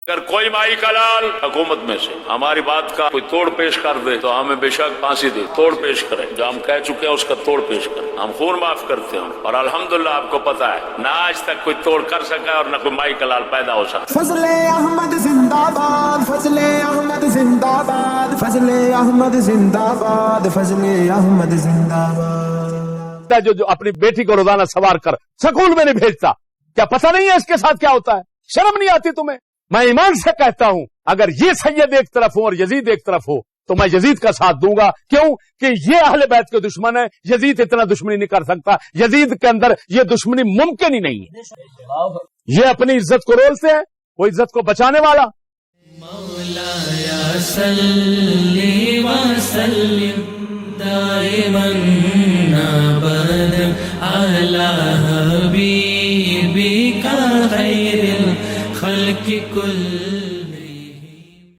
اگر کوئی مائی کا لال حکومت میں سے ہماری بات کا کوئی توڑ پیش کر دے تو ہمیں بے شک پھانسی دے، توڑ پیش کرے، جو ہم کہہ چکے ہیں اس کا توڑ پیش کریں، ہم خون معاف کرتے ہیں، اور الحمدللہ آپ کو پتا ہے نہ آج تک کوئی توڑ کر سکا اور نہ کوئی مائی کا لال پیدا ہو سکا۔ فضل احمد زندہ باد، فضل احمد زندہ باد، فضل احمد زندہ باد، فضل احمد زندہ باد۔ جو اپنی بیٹی کو روزانہ سوار کر سکول میں نہیں بھیجتا، کیا پتہ نہیں ہے اس کے ساتھ کیا ہوتا ہے؟ شرم نہیں آتی تمہیں؟ میں ایمان سے کہتا ہوں اگر یہ سید ایک طرف ہو اور یزید ایک طرف ہو تو میں یزید کا ساتھ دوں گا۔ کیوں کہ یہ اہل بیت کے دشمن ہے، یزید اتنا دشمنی نہیں کر سکتا، یزید کے اندر یہ دشمنی ممکن ہی نہیں ہے۔ یہ اپنی عزت کو رولتے ہیں، وہ عزت کو بچانے والا۔ مولایا صلی وسلم دائما ابدا علی حبیبک خیر الخلق کل